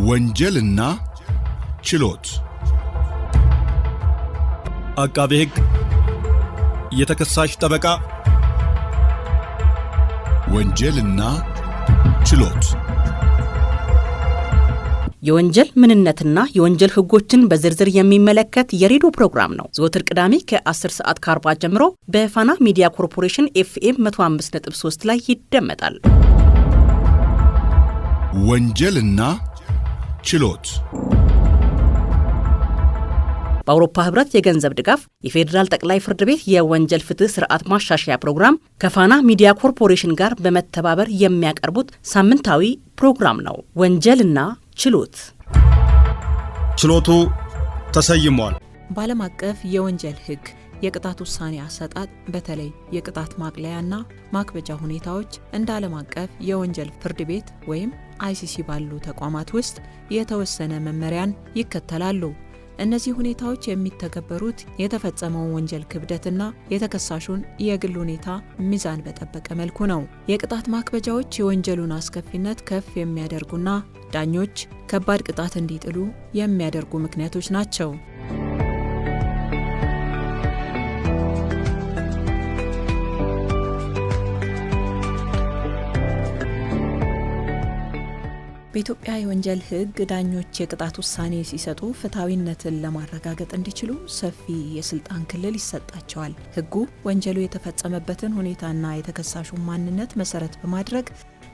ወንጀልና ችሎት አቃቤ ሕግ የተከሳሽ ጠበቃ ወንጀልና ችሎት የወንጀል ምንነትና የወንጀል ህጎችን በዝርዝር የሚመለከት የሬዲዮ ፕሮግራም ነው። ዘወትር ቅዳሜ ከ10 ሰዓት ከ40 ጀምሮ በፋና ሚዲያ ኮርፖሬሽን FM 105.3 ላይ ይደመጣል። ወንጀልና ችሎት በአውሮፓ ህብረት የገንዘብ ድጋፍ የፌዴራል ጠቅላይ ፍርድ ቤት የወንጀል ፍትህ ስርዓት ማሻሻያ ፕሮግራም ከፋና ሚዲያ ኮርፖሬሽን ጋር በመተባበር የሚያቀርቡት ሳምንታዊ ፕሮግራም ነው። ወንጀልና ችሎት። ችሎቱ ተሰይሟል። በዓለም አቀፍ የወንጀል ህግ የቅጣት ውሳኔ አሰጣጥ በተለይ የቅጣት ማቅለያና ማክበጃ ሁኔታዎች እንደ ዓለም አቀፍ የወንጀል ፍርድ ቤት ወይም ICC ባሉ ተቋማት ውስጥ የተወሰነ መመሪያን ይከተላሉ። እነዚህ ሁኔታዎች የሚተገበሩት የተፈጸመውን ወንጀል ክብደትና የተከሳሹን የግል ሁኔታ ሚዛን በጠበቀ መልኩ ነው። የቅጣት ማክበጃዎች የወንጀሉን አስከፊነት ከፍ የሚያደርጉና ዳኞች ከባድ ቅጣት እንዲጥሉ የሚያደርጉ ምክንያቶች ናቸው። በኢትዮጵያ የወንጀል ህግ ዳኞች የቅጣት ውሳኔ ሲሰጡ ፍትሐዊነትን ለማረጋገጥ እንዲችሉ ሰፊ የስልጣን ክልል ይሰጣቸዋል። ህጉ ወንጀሉ የተፈጸመበትን ሁኔታና የተከሳሹን ማንነት መሰረት በማድረግ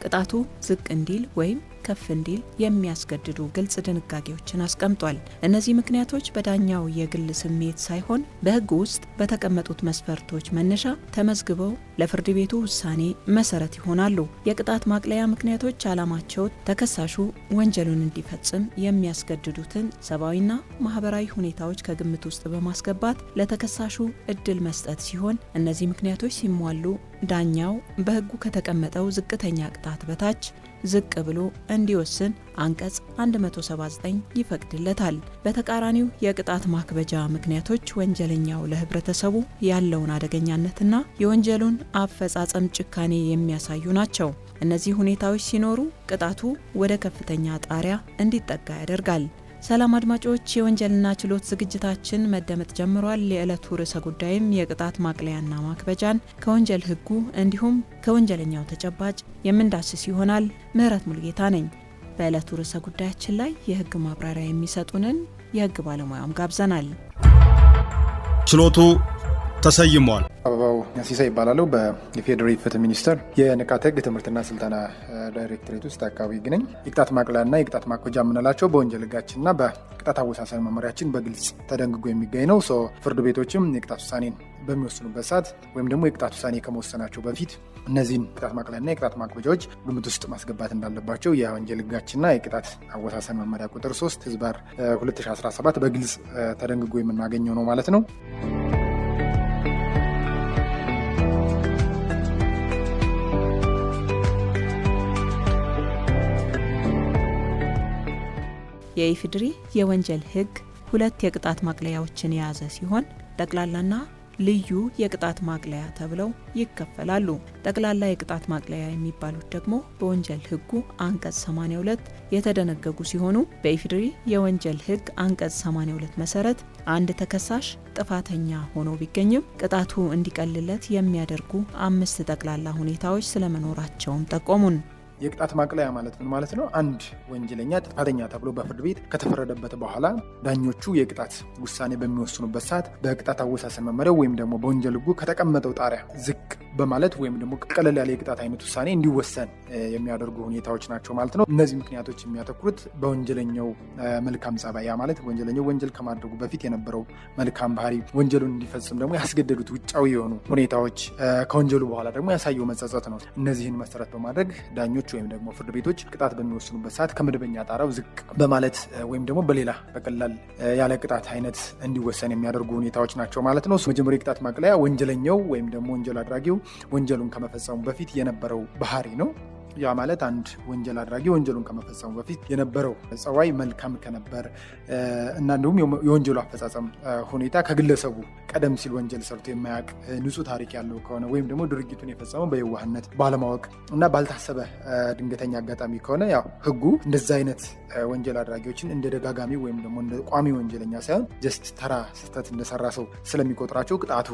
ቅጣቱ ዝቅ እንዲል ወይም ከፍ እንዲል የሚያስገድዱ ግልጽ ድንጋጌዎችን አስቀምጧል። እነዚህ ምክንያቶች በዳኛው የግል ስሜት ሳይሆን በህጉ ውስጥ በተቀመጡት መስፈርቶች መነሻ ተመዝግበው ለፍርድ ቤቱ ውሳኔ መሰረት ይሆናሉ። የቅጣት ማቅለያ ምክንያቶች ዓላማቸው ተከሳሹ ወንጀሉን እንዲፈጽም የሚያስገድዱትን ሰብአዊና ማህበራዊ ሁኔታዎች ከግምት ውስጥ በማስገባት ለተከሳሹ እድል መስጠት ሲሆን እነዚህ ምክንያቶች ሲሟሉ ዳኛው በህጉ ከተቀመጠው ዝቅተኛ ቅጣት በታች ዝቅ ብሎ እንዲወስን አንቀጽ 179 ይፈቅድለታል። በተቃራኒው የቅጣት ማክበጃ ምክንያቶች ወንጀለኛው ለህብረተሰቡ ያለውን አደገኛነትና የወንጀሉን አፈጻጸም ጭካኔ የሚያሳዩ ናቸው። እነዚህ ሁኔታዎች ሲኖሩ ቅጣቱ ወደ ከፍተኛ ጣሪያ እንዲጠጋ ያደርጋል። ሰላም አድማጮች፣ የወንጀልና ችሎት ዝግጅታችን መደመጥ ጀምሯል። የዕለቱ ርዕሰ ጉዳይም የቅጣት ማቅለያና ማክበጃን ከወንጀል ህጉ እንዲሁም ከወንጀለኛው ተጨባጭ የምንዳስስ ይሆናል። ምህረት ሙልጌታ ነኝ። በዕለቱ ርዕሰ ጉዳያችን ላይ የህግ ማብራሪያ የሚሰጡንን የህግ ባለሙያም ጋብዘናል። ችሎቱ ተሰይሟል። አበባው ሲሳይ ይባላለሁ። በኢፌዴሪ ፍትህ ሚኒስቴር የንቃተ ህግ ትምህርትና ስልጠና ዳይሬክቶሬት ውስጥ አቃቤ ህግ ነኝ። የቅጣት ማቅለያና የቅጣት ማክበጃ የምንላቸው በወንጀል ህጋችንና በቅጣት አወሳሰን መመሪያችን በግልጽ ተደንግጎ የሚገኝ ነው። ፍርድ ቤቶችም የቅጣት ውሳኔን በሚወስኑበት ሰዓት ወይም ደግሞ የቅጣት ውሳኔ ከመወሰናቸው በፊት እነዚህን ቅጣት ማቅለያና የቅጣት ማክበጃዎች ግምት ውስጥ ማስገባት እንዳለባቸው የወንጀል ህጋችንና የቅጣት አወሳሰን መመሪያ ቁጥር 3/2017 በግልጽ ተደንግጎ የምናገኘው ነው ማለት ነው። የኢፌዴሪ የወንጀል ህግ 2 የቅጣት ማቅለያዎችን የያዘ ሲሆን ጠቅላላና ልዩ የቅጣት ማቅለያ ተብለው ይከፈላሉ። ጠቅላላ የቅጣት ማቅለያ የሚባሉት ደግሞ በወንጀል ህጉ አንቀጽ 82 የተደነገጉ ሲሆኑ በኢፌዴሪ የወንጀል ህግ አንቀጽ 82 መሰረት አንድ ተከሳሽ ጥፋተኛ ሆኖ ቢገኝም ቅጣቱ እንዲቀልለት የሚያደርጉ 5 ጠቅላላ ሁኔታዎች ስለመኖራቸውም ጠቆሙን። የቅጣት ማቅለያ ማለት ምን ማለት ነው? አንድ ወንጀለኛ ጥፋተኛ ተብሎ በፍርድ ቤት ከተፈረደበት በኋላ ዳኞቹ የቅጣት ውሳኔ በሚወስኑበት ሰዓት በቅጣት አወሳሰን መመሪያው ወይም ደግሞ በወንጀል ህጉ ከተቀመጠው ጣሪያ ዝቅ በማለት ወይም ደግሞ ቀለል ያለ የቅጣት አይነት ውሳኔ እንዲወሰን የሚያደርጉ ሁኔታዎች ናቸው ማለት ነው። እነዚህ ምክንያቶች የሚያተኩሩት በወንጀለኛው መልካም ጸባይ፣ ያ ማለት ወንጀለኛው ወንጀል ከማድረጉ በፊት የነበረው መልካም ባህሪ፣ ወንጀሉን እንዲፈጽም ደግሞ ያስገደዱት ውጫዊ የሆኑ ሁኔታዎች፣ ከወንጀሉ በኋላ ደግሞ ያሳየው መጸጸት ነው። እነዚህን መሰረት በማድረግ ዳኞች ወይም ደግሞ ፍርድ ቤቶች ቅጣት በሚወስኑበት ሰዓት ከመደበኛ ጣራው ዝቅ በማለት ወይም ደግሞ በሌላ በቀላል ያለ ቅጣት አይነት እንዲወሰን የሚያደርጉ ሁኔታዎች ናቸው ማለት ነው። መጀመሪያ የቅጣት ማቅለያ ወንጀለኛው ወይም ደግሞ ወንጀል አድራጊው ወንጀሉን ከመፈጸሙ በፊት የነበረው ባህሪ ነው። ያ ማለት አንድ ወንጀል አድራጊ ወንጀሉን ከመፈጸሙ በፊት የነበረው ጸባይ መልካም ከነበር እና እንዲሁም የወንጀሉ አፈጻጸም ሁኔታ ከግለሰቡ ቀደም ሲል ወንጀል ሰርቶ የማያውቅ ንጹህ ታሪክ ያለው ከሆነ ወይም ደግሞ ድርጊቱን የፈጸመው በየዋህነት ባለማወቅ እና ባልታሰበ ድንገተኛ አጋጣሚ ከሆነ ያው ህጉ እንደዛ አይነት ወንጀል አድራጊዎችን እንደ ደጋጋሚ ወይም ደግሞ እንደ ቋሚ ወንጀለኛ ሳይሆን ጀስት ተራ ስህተት እንደሰራ ሰው ስለሚቆጥራቸው ቅጣቱ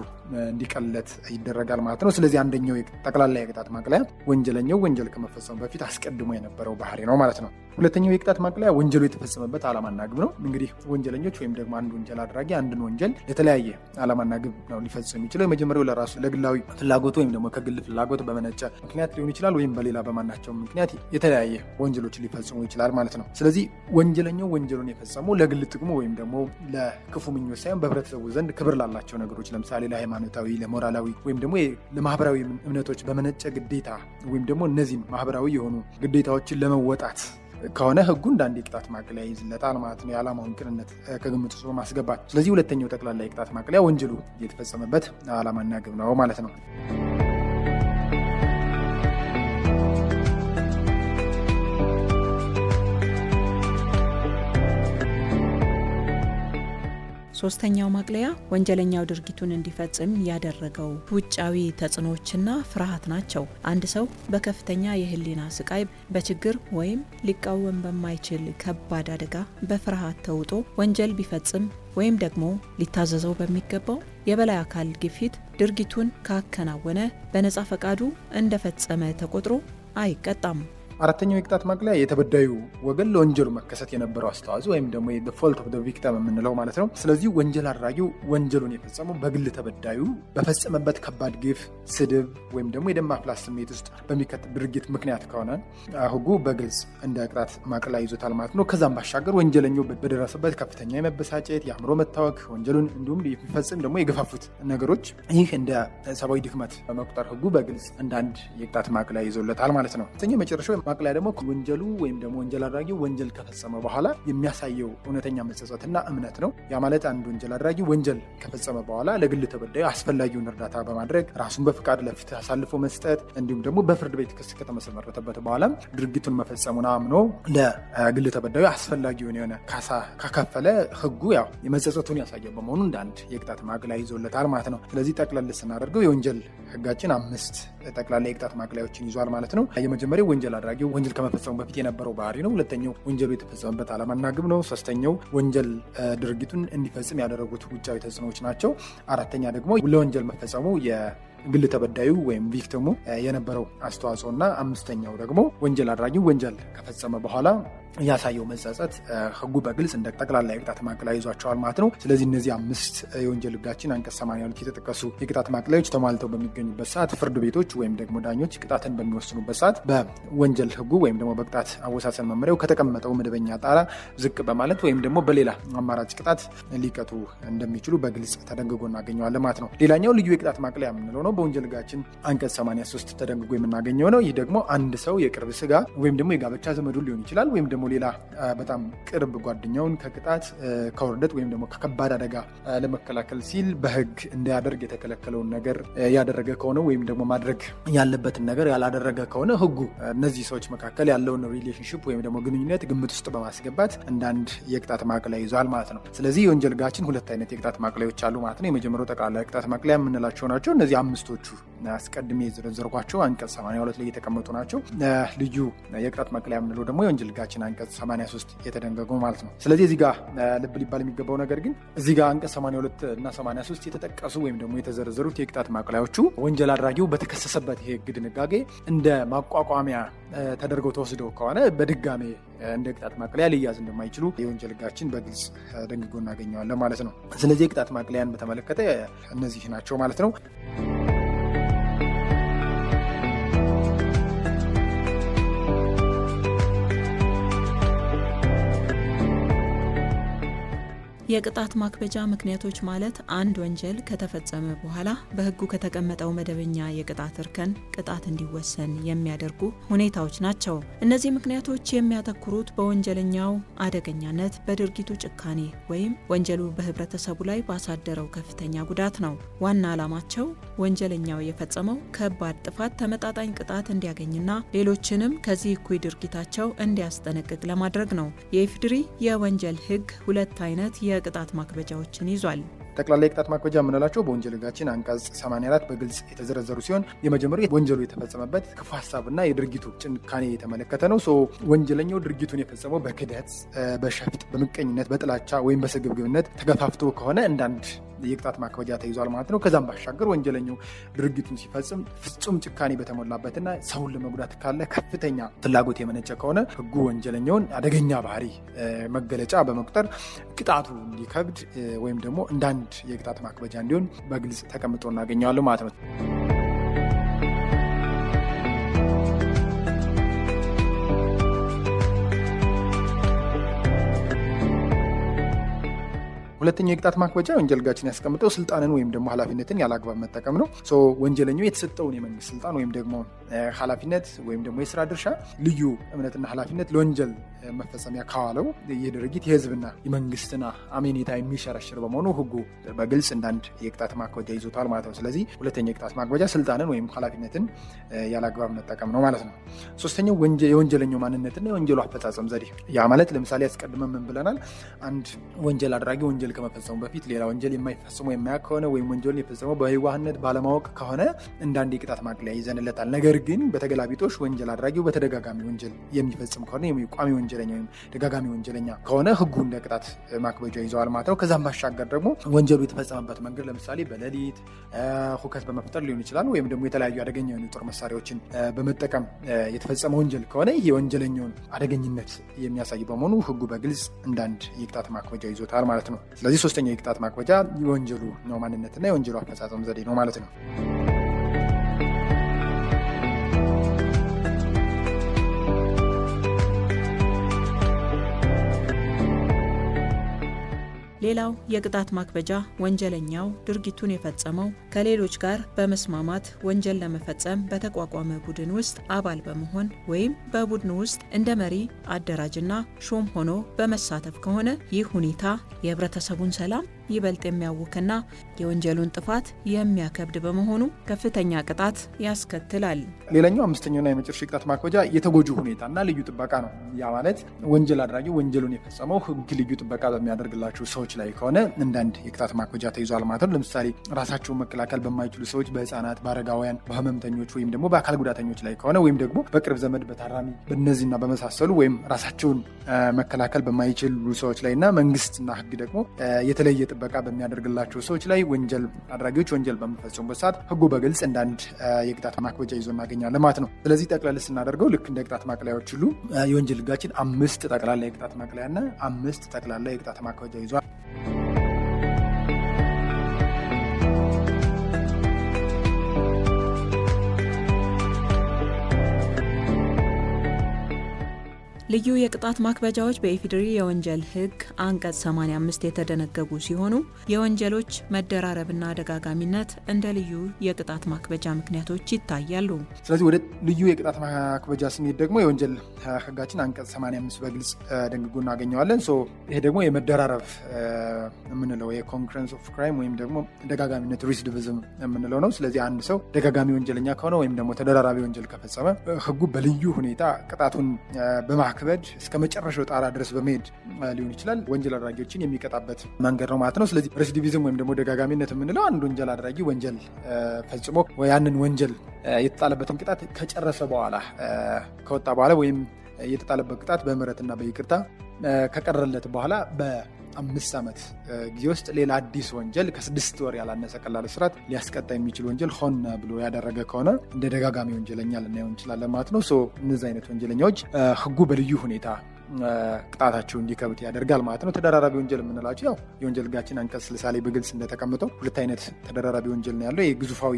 እንዲቀልለት ይደረጋል ማለት ነው። ስለዚህ አንደኛው ጠቅላላ የቅጣት ማቅለያ ወንጀለኛው ወንጀል ከመፈጸሙ በፊት አስቀድሞ የነበረው ባህሪ ነው ማለት ነው። ሁለተኛው የቅጣት ማቅለያ ወንጀሉ የተፈጸመበት ዓላማና ግብ ነው። እንግዲህ ወንጀለኞች ወይም ደግሞ አንድ ወንጀል አድራጊ አንድን ወንጀል የተለያየ ዓላማና ግብ ነው ሊፈጽም የሚችለው። የመጀመሪያው ለራሱ ለግላዊ ፍላጎቱ ወይም ደግሞ ከግል ፍላጎት በመነጨ ምክንያት ሊሆን ይችላል፣ ወይም በሌላ በማናቸው ምክንያት የተለያየ ወንጀሎችን ሊፈጽሙ ይችላል ማለት ነው። ስለዚህ ወንጀለኛው ወንጀሉን የፈጸመው ለግል ጥቅሙ ወይም ደግሞ ለክፉ ምኞት ሳይሆን በህብረተሰቡ ዘንድ ክብር ላላቸው ነገሮች ለምሳሌ ለሃይማኖታዊ፣ ለሞራላዊ ወይም ደግሞ ለማህበራዊ እምነቶች በመነጨ ግዴታ ወይም ደግሞ እነዚህን ማህበራዊ የሆኑ ግዴታዎችን ለመወጣት ከሆነ ህጉ እንደ አንድ የቅጣት ማቅለያ ይዝለታል ማለት ነው፣ የዓላማውን ቅንነት ከግምት ውስጥ በማስገባት። ስለዚህ ሁለተኛው ጠቅላላ የቅጣት ማቅለያ ወንጀሉ የተፈጸመበት ዓላማና ግብ ነው ማለት ነው። ሶስተኛው ማቅለያ ወንጀለኛው ድርጊቱን እንዲፈጽም ያደረገው ውጫዊ ተጽዕኖዎችና ፍርሃት ናቸው። አንድ ሰው በከፍተኛ የህሊና ስቃይ፣ በችግር ወይም ሊቃወም በማይችል ከባድ አደጋ በፍርሃት ተውጦ ወንጀል ቢፈጽም ወይም ደግሞ ሊታዘዘው በሚገባው የበላይ አካል ግፊት ድርጊቱን ካከናወነ በነጻ ፈቃዱ እንደፈጸመ ተቆጥሮ አይቀጣም። አራተኛው የቅጣት ማቅለያ የተበዳዩ ወገን ለወንጀሉ መከሰት የነበረው አስተዋጽኦ ወይም ደግሞ ፎልት ኦፍ ቪክቲም የምንለው ማለት ነው። ስለዚህ ወንጀል አድራጊው ወንጀሉን የፈጸመው በግል ተበዳዩ በፈጸመበት ከባድ ግፍ፣ ስድብ ወይም ደግሞ የደም ማፍላት ስሜት ውስጥ በሚከተል ድርጊት ምክንያት ከሆነ ህጉ በግልጽ እንደ ቅጣት ማቅለያ ይዞታል ማለት ነው። ከዛም ባሻገር ወንጀለኛው በደረሰበት ከፍተኛ የመበሳጨት፣ የአእምሮ መታወክ ወንጀሉን እንዲሁም ሊፈጽም ደግሞ የገፋፉት ነገሮች ይህ እንደ ሰብአዊ ድክመት በመቁጠር ህጉ በግልጽ እንደ አንድ የቅጣት ማቅለያ ይዞለታል ማለት ነው። መጨረሻው ማቅለያ ደግሞ ወንጀሉ ወይም ደግሞ ወንጀል አድራጊው ወንጀል ከፈጸመ በኋላ የሚያሳየው እውነተኛ መጸጸትና እምነት ነው። ያ ማለት አንድ ወንጀል አድራጊ ወንጀል ከፈጸመ በኋላ ለግል ተበዳዩ አስፈላጊውን እርዳታ በማድረግ ራሱን በፍቃድ ለፍትህ አሳልፎ መስጠት እንዲሁም ደግሞ በፍርድ ቤት ክስ ከተመሰረተበት በኋላ ድርጊቱን መፈጸሙን አምኖ ለግል ተበዳዩ አስፈላጊውን የሆነ ካሳ ከከፈለ ህጉ ያው የመጸጸቱን ያሳየው በመሆኑ እንደ አንድ የቅጣት ማቅለያ ይዞለታል ማለት ነው። ስለዚህ ጠቅለል ስናደርገው የወንጀል ህጋችን 5 ጠቅላላ የቅጣት ማቅለያዎችን ይዟል ማለት ነው። የመጀመሪያው ወንጀል አድራጊው ወንጀል ከመፈጸሙ በፊት የነበረው ባህሪ ነው። ሁለተኛው ወንጀሉ የተፈጸመበት ዓላማና ግብ ነው። ሶስተኛው ወንጀል ድርጊቱን እንዲፈጽም ያደረጉት ውጫዊ ተጽዕኖዎች ናቸው። አራተኛ ደግሞ ለወንጀል መፈጸሙ የግል ተበዳዩ ወይም ቪክቲሙ የነበረው አስተዋጽኦ እና አምስተኛው ደግሞ ወንጀል አድራጊው ወንጀል ከፈጸመ በኋላ ያሳየው መጸጸት ህጉ በግልጽ እንደ ጠቅላላ የቅጣት ማቅለያ ይዟቸዋል ማለት ነው። ስለዚህ እነዚህ 5 የወንጀል ህጋችን አንቀጽ 82 የተጠቀሱ የቅጣት ማቅለያዎች ተሟልተው በሚገኙበት ሰዓት ፍርድ ቤቶች ወይም ደግሞ ዳኞች ቅጣትን በሚወስኑበት ሰዓት በወንጀል ህጉ ወይም ደግሞ በቅጣት አወሳሰን መመሪያው ከተቀመጠው መደበኛ ጣራ ዝቅ በማለት ወይም ደግሞ በሌላ አማራጭ ቅጣት ሊቀጡ እንደሚችሉ በግልጽ ተደንግጎ እናገኘዋለን ማለት ነው። ሌላኛው ልዩ የቅጣት ማቅለያ የምንለው ነው። በወንጀል ህጋችን አንቀጽ 83 ተደንግጎ የምናገኘው ነው። ይህ ደግሞ አንድ ሰው የቅርብ ስጋ ወይም ደግሞ የጋብቻ ዘመዱ ሊሆን ይችላል ወይም ደግሞ ሌላ በጣም ቅርብ ጓደኛውን ከቅጣት ከውርደት ወይም ደግሞ ከከባድ አደጋ ለመከላከል ሲል በህግ እንዳያደርግ የተከለከለውን ነገር ያደረገ ከሆነ ወይም ደግሞ ማድረግ ያለበትን ነገር ያላደረገ ከሆነ ህጉ እነዚህ ሰዎች መካከል ያለውን ሪሌሽንሽፕ ወይም ደግሞ ግንኙነት ግምት ውስጥ በማስገባት እንዳንድ የቅጣት ማቅለያ ይዟል ማለት ነው። ስለዚህ የወንጀል ህጋችን 2 አይነት የቅጣት ማቅለያዎች አሉ ማለት ነው። የመጀመሪያው ጠቅላላ የቅጣት ማቅለያ የምንላቸው ናቸው። እነዚህ 5ቶቹ አስቀድሜ የዘረዘርኳቸው አንቀጽ 82 ላይ የተቀመጡ ናቸው። ልዩ የቅጣት ማቅለያ የምንለው ደግሞ የወንጀል ህጋችን አንቀጽ 83 የተደንገገው ማለት ነው። ስለዚህ እዚህ ጋር ልብ ሊባል የሚገባው ነገር ግን እዚህ ጋር አንቀጽ 82 እና 83 የተጠቀሱ ወይም ደግሞ የተዘረዘሩት የቅጣት ማቅለያዎቹ ወንጀል አድራጊው በተከሰሰበት የህግ ድንጋጌ እንደ ማቋቋሚያ ተደርገው ተወስደው ከሆነ በድጋሜ እንደ ቅጣት ማቅለያ ሊያዝ እንደማይችሉ የወንጀል ህጋችን በግልጽ ደንግጎ እናገኘዋለን ማለት ነው። ስለዚህ የቅጣት ማቅለያን በተመለከተ እነዚህ ናቸው ማለት ነው። የቅጣት ማክበጃ ምክንያቶች ማለት አንድ ወንጀል ከተፈጸመ በኋላ በህጉ ከተቀመጠው መደበኛ የቅጣት እርከን ቅጣት እንዲወሰን የሚያደርጉ ሁኔታዎች ናቸው። እነዚህ ምክንያቶች የሚያተኩሩት በወንጀለኛው አደገኛነት፣ በድርጊቱ ጭካኔ ወይም ወንጀሉ በህብረተሰቡ ላይ ባሳደረው ከፍተኛ ጉዳት ነው። ዋና ዓላማቸው ወንጀለኛው የፈጸመው ከባድ ጥፋት ተመጣጣኝ ቅጣት እንዲያገኝና ሌሎችንም ከዚህ እኩይ ድርጊታቸው እንዲያስጠነቅቅ ለማድረግ ነው። የኢፌዴሪ የወንጀል ህግ 2 አይነት የቅጣት ማክበጃዎችን ይዟል። ጠቅላላ የቅጣት ማክበጃ የምንላቸው በወንጀል ሕጋችን አንቀጽ 84 በግልጽ የተዘረዘሩ ሲሆን የመጀመሪያው ወንጀሉ የተፈጸመበት ክፉ ሀሳብና የድርጊቱ ጭካኔ የተመለከተ ነው። ወንጀለኛው ድርጊቱን የፈጸመው በክደት፣ በሸፍጥ፣ በምቀኝነት፣ በጥላቻ ወይም በስግብግብነት ተገፋፍቶ ከሆነ እንዳንድ የቅጣት ማክበጃ ተይዟል ማለት ነው። ከዛም ባሻገር ወንጀለኛው ድርጊቱን ሲፈጽም ፍጹም ጭካኔ በተሞላበትና ሰውን ለመጉዳት ካለ ከፍተኛ ፍላጎት የመነጨ ከሆነ ሕጉ ወንጀለኛውን አደገኛ ባህሪ መገለጫ በመቁጠር ቅጣቱ እንዲከብድ ወይም ደግሞ እንዳንድ የቅጣት ማክበጃ እንዲሆን በግልጽ ተቀምጦ እናገኘዋለን ማለት ነው። ሁለተኛው የቅጣት ማክበጃ ወንጀል ሕጋችን ያስቀምጠው ስልጣንን ወይም ደግሞ ኃላፊነትን ያላግባብ መጠቀም ነው። ወንጀለኛው የተሰጠውን የመንግስት ስልጣን ወይም ደግሞ ኃላፊነት ወይም ደግሞ የስራ ድርሻ፣ ልዩ እምነትና ኃላፊነት ለወንጀል መፈጸሚያ ካዋለው ይህ ድርጊት የህዝብና የመንግስትና አሜኔታ የሚሸረሽር በመሆኑ ሕጉ በግልጽ እንዳንድ የቅጣት ማክበጃ ይዞታል ማለት ነው። ስለዚህ ሁለተኛው የቅጣት ማክበጃ ስልጣንን ወይም ኃላፊነትን ያላግባብ መጠቀም ነው ማለት ነው። ሶስተኛው የወንጀለኛው ማንነትና የወንጀሉ አፈጻጸም ዘዴ። ያ ማለት ለምሳሌ ያስቀድመን ምን ብለናል? አንድ ወንጀል አድራጊ ወንጀል ከመፈጸሙ በፊት ሌላ ወንጀል የማይፈጽሙ የማያውቅ ከሆነ ወይም ወንጀልን የፈጸመው በየዋህነት ባለማወቅ ከሆነ እንዳንድ የቅጣት ማቅለያ ይዘንለታል። ነገር ግን በተገላቢጦሽ ወንጀል አድራጊው በተደጋጋሚ ወንጀል የሚፈጽም ከሆነ ቋሚ ወንጀለኛ ወይም ደጋጋሚ ወንጀለኛ ከሆነ ሕጉ እንደ ቅጣት ማክበጃ ይዘዋል ማለት ነው። ከዛም ባሻገር ደግሞ ወንጀሉ የተፈጸመበት መንገድ ለምሳሌ በሌሊት ሁከት በመፍጠር ሊሆን ይችላል፣ ወይም ደግሞ የተለያዩ አደገኛ የሆኑ ጦር መሳሪያዎችን በመጠቀም የተፈጸመ ወንጀል ከሆነ ይህ የወንጀለኛውን አደገኝነት የሚያሳይ በመሆኑ ሕጉ በግልጽ እንዳንድ የቅጣት ማክበጃ ይዞታል ማለት ነው። ስለዚህ ሶስተኛው የቅጣት ማክበጃ የወንጀሉ ነው ማንነትና የወንጀሉ አፈጻጸም ዘዴ ነው ማለት ነው። ሌላው የቅጣት ማክበጃ ወንጀለኛው ድርጊቱን የፈጸመው ከሌሎች ጋር በመስማማት ወንጀል ለመፈጸም በተቋቋመ ቡድን ውስጥ አባል በመሆን ወይም በቡድኑ ውስጥ እንደ መሪ፣ አደራጅና ሾም ሆኖ በመሳተፍ ከሆነ ይህ ሁኔታ የህብረተሰቡን ሰላም ይበልጥ የሚያውክና የወንጀሉን ጥፋት የሚያከብድ በመሆኑ ከፍተኛ ቅጣት ያስከትላል። ሌላኛው አምስተኛውና የመጨረሻው የቅጣት ማክበጃ የተጎጂ ሁኔታና ልዩ ጥበቃ ነው። ያ ማለት ወንጀል አድራጊው ወንጀሉን የፈጸመው ሕግ ልዩ ጥበቃ በሚያደርግላቸው ሰዎች ላይ ከሆነ እንዳንድ የቅጣት ማክበጃ ተይዟል ማለት ነው። ለምሳሌ ራሳቸውን መከላከል በማይችሉ ሰዎች፣ በህፃናት፣ በአረጋውያን፣ በህመምተኞች ወይም ደግሞ በአካል ጉዳተኞች ላይ ከሆነ ወይም ደግሞ በቅርብ ዘመድ፣ በታራሚ በእነዚህና በመሳሰሉ ወይም ራሳቸውን መከላከል በማይችሉ ሰዎች ላይ እና መንግስትና ሕግ ደግሞ የተለየ ጥበቃ በሚያደርግላቸው ሰዎች ላይ ወንጀል አድራጊዎች ወንጀል በሚፈጽሙበት ሰዓት ሕጉ በግልጽ እንዳንድ የቅጣት ማክበጃ ይዞ እናገኛለን ማለት ነው። ስለዚህ ጠቅለል ስናደርገው ልክ እንደ ቅጣት ማቅለያዎች ሁሉ የወንጀል ሕጋችን 5 ጠቅላላ የቅጣት ማቅለያና 5 ጠቅላላ የቅጣት ማክበጃ ይዟል። ልዩ የቅጣት ማክበጃዎች በኢፌዴሪ የወንጀል ሕግ አንቀጽ 85 የተደነገጉ ሲሆኑ የወንጀሎች መደራረብና ደጋጋሚነት እንደ ልዩ የቅጣት ማክበጃ ምክንያቶች ይታያሉ። ስለዚህ ወደ ልዩ የቅጣት ማክበጃ ስንሄድ ደግሞ የወንጀል ሕጋችን አንቀጽ 85 በግልጽ ደንግጎ እናገኘዋለን። ይሄ ደግሞ የመደራረብ የምንለው የኮንክረንስ ኦፍ ክራይም ወይም ደግሞ ደጋጋሚነት ሪሲዲቪዝም የምንለው ነው። ስለዚህ አንድ ሰው ደጋጋሚ ወንጀለኛ ከሆነ ወይም ደግሞ ተደራራቢ ወንጀል ከፈጸመ ሕጉ በልዩ ሁኔታ ቅጣቱን በማክበድ እስከ መጨረሻው ጣራ ድረስ በመሄድ ሊሆን ይችላል ወንጀል አድራጊዎችን የሚቀጣበት መንገድ ነው ማለት ነው። ስለዚህ ሬሲዲቪዝም ወይም ደግሞ ደጋጋሚነት የምንለው አንድ ወንጀል አድራጊ ወንጀል ፈጽሞ ያንን ወንጀል የተጣለበትን ቅጣት ከጨረሰ በኋላ ከወጣ በኋላ ወይም የተጣለበት ቅጣት በምህረትና በይቅርታ ከቀረለት በኋላ በ5 ዓመት ጊዜ ውስጥ ሌላ አዲስ ወንጀል ከ6 ወር ያላነሰ ቀላል እስራት ሊያስቀጣ የሚችል ወንጀል ሆን ብሎ ያደረገ ከሆነ እንደ ደጋጋሚ ወንጀለኛ ልናየው እንችላለን ማለት ነው። እነዚህ አይነት ወንጀለኛዎች ሕጉ በልዩ ሁኔታ ቅጣታቸው እንዲከብድ ያደርጋል ማለት ነው። ተደራራቢ ወንጀል የምንላቸው ያው የወንጀል ሕጋችን አንቀጽ 60 ላይ በግልጽ እንደተቀመጠው 2 አይነት ተደራራቢ ወንጀል ነው ያለው። የግዙፋዊ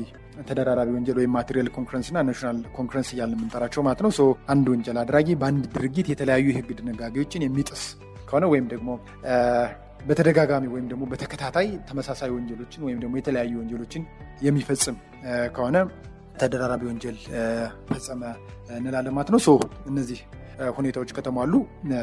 ተደራራቢ ወንጀል ወይም ማቴሪያል ኮንክረንስ እና ናሽናል ኮንክረንስ እያልን የምንጠራቸው ማለት ነው። አንድ ወንጀል አድራጊ በአንድ ድርጊት የተለያዩ የሕግ ድንጋጌዎችን የሚጥስ ከሆነ ወይም ደግሞ በተደጋጋሚ ወይም ደግሞ በተከታታይ ተመሳሳይ ወንጀሎችን ወይም ደግሞ የተለያዩ ወንጀሎችን የሚፈጽም ከሆነ ተደራራቢ ወንጀል ፈጸመ እንላለን ማለት ነው። እነዚህ ሁኔታዎች ከተሟሉ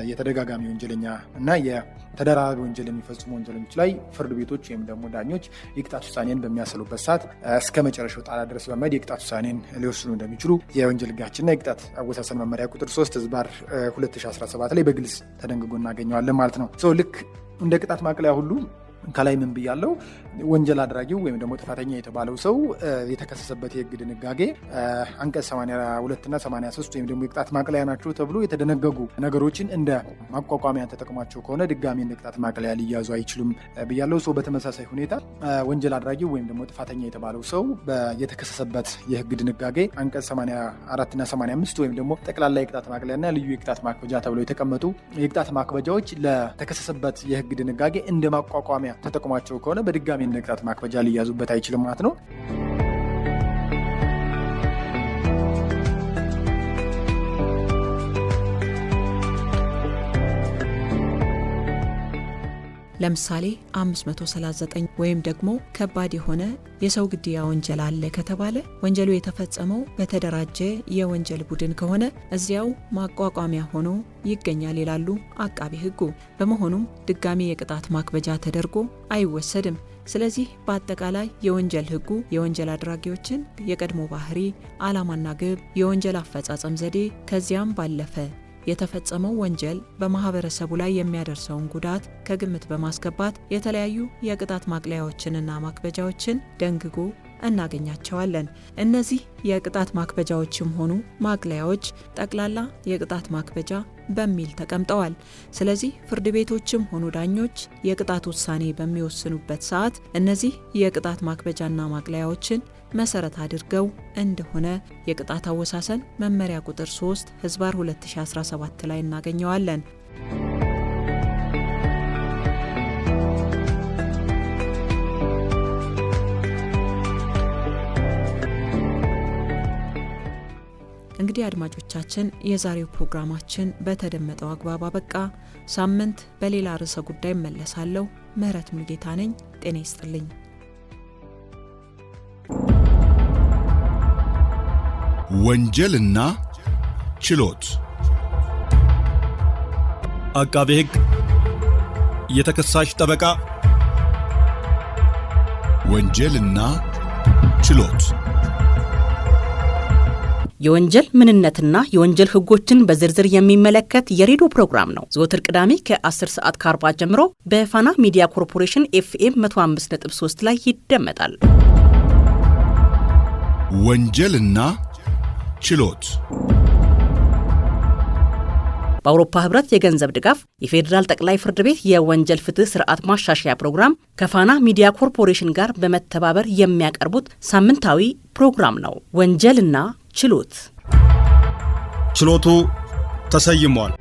የተደጋጋሚ ወንጀለኛ እና የተደራራቢ ወንጀል የሚፈጽሙ ወንጀለኞች ላይ ፍርድ ቤቶች ወይም ደግሞ ዳኞች የቅጣት ውሳኔን በሚያሰሉበት ሰዓት እስከ መጨረሻው ጣራ ድረስ በመሄድ የቅጣት ውሳኔን ሊወስኑ እንደሚችሉ የወንጀል ሕጋችንና የቅጣት አወሳሰን መመሪያ ቁጥር 3/2017 ላይ በግልጽ ተደንግጎ እናገኘዋለን ማለት ነው። ልክ እንደ ቅጣት ማቅለያ ሁሉ ከላይ ምን ብያለው? ወንጀል አድራጊው ወይም ደግሞ ጥፋተኛ የተባለው ሰው የተከሰሰበት የህግ ድንጋጌ አንቀጽ 82 እና 83 ወይም ደግሞ የቅጣት ማቅለያ ናቸው ተብሎ የተደነገጉ ነገሮችን እንደ ማቋቋሚያ ተጠቅሟቸው ከሆነ ድጋሚ እንደ ቅጣት ማቅለያ ሊያዙ አይችሉም ብያለው። ሰው በተመሳሳይ ሁኔታ ወንጀል አድራጊው ወይም ደግሞ ጥፋተኛ የተባለው ሰው የተከሰሰበት የህግ ድንጋጌ አንቀጽ 84 እና 85 ወይም ደግሞ ጠቅላላ የቅጣት ማቅለያና ልዩ የቅጣት ማክበጃ ተብሎ የተቀመጡ የቅጣት ማክበጃዎች ለተከሰሰበት የህግ ድንጋጌ እንደ ማቋቋሚያ ተጠቅሟቸው ከሆነ በድጋሚ እንደ ቅጣት ማክበጃ ሊያዙበት አይችልም ማለት ነው። ለምሳሌ 539 ወይም ደግሞ ከባድ የሆነ የሰው ግድያ ወንጀል አለ ከተባለ ወንጀሉ የተፈጸመው በተደራጀ የወንጀል ቡድን ከሆነ እዚያው ማቋቋሚያ ሆኖ ይገኛል ይላሉ አቃቤ ሕጉ። በመሆኑም ድጋሚ የቅጣት ማክበጃ ተደርጎ አይወሰድም። ስለዚህ በአጠቃላይ የወንጀል ሕጉ የወንጀል አድራጊዎችን የቀድሞ ባህሪ፣ ዓላማና ግብ፣ የወንጀል አፈጻጸም ዘዴ ከዚያም ባለፈ የተፈጸመው ወንጀል በማህበረሰቡ ላይ የሚያደርሰውን ጉዳት ከግምት በማስገባት የተለያዩ የቅጣት ማቅለያዎችንና ማክበጃዎችን ደንግጎ እናገኛቸዋለን። እነዚህ የቅጣት ማክበጃዎችም ሆኑ ማቅለያዎች ጠቅላላ የቅጣት ማክበጃ በሚል ተቀምጠዋል። ስለዚህ ፍርድ ቤቶችም ሆኑ ዳኞች የቅጣት ውሳኔ በሚወስኑበት ሰዓት እነዚህ የቅጣት ማክበጃና ማቅለያዎችን መሰረት አድርገው እንደሆነ የቅጣት አወሳሰን መመሪያ ቁጥር 3/2017 ላይ እናገኘዋለን። እንግዲህ አድማጮቻችን የዛሬው ፕሮግራማችን በተደመጠው አግባብ አበቃ። ሳምንት በሌላ ርዕሰ ጉዳይ እመለሳለሁ። ምህረት ሙሉጌታ ነኝ። ጤና ይስጥልኝ። ወንጀልና ችሎት አቃቤ ሕግ የተከሳሽ ጠበቃ ወንጀልና ችሎት የወንጀል ምንነትና የወንጀል ሕጎችን በዝርዝር የሚመለከት የሬዲዮ ፕሮግራም ነው። ዘወትር ቅዳሜ ከ10 ሰዓት ከ40 ጀምሮ በፋና ሚዲያ ኮርፖሬሽን FM 105.3 ላይ ይደመጣል። ወንጀልና ችሎት በአውሮፓ ህብረት የገንዘብ ድጋፍ የፌዴራል ጠቅላይ ፍርድ ቤት የወንጀል ፍትህ ስርዓት ማሻሻያ ፕሮግራም ከፋና ሚዲያ ኮርፖሬሽን ጋር በመተባበር የሚያቀርቡት ሳምንታዊ ፕሮግራም ነው። ወንጀልና ችሎት። ችሎቱ ተሰይሟል።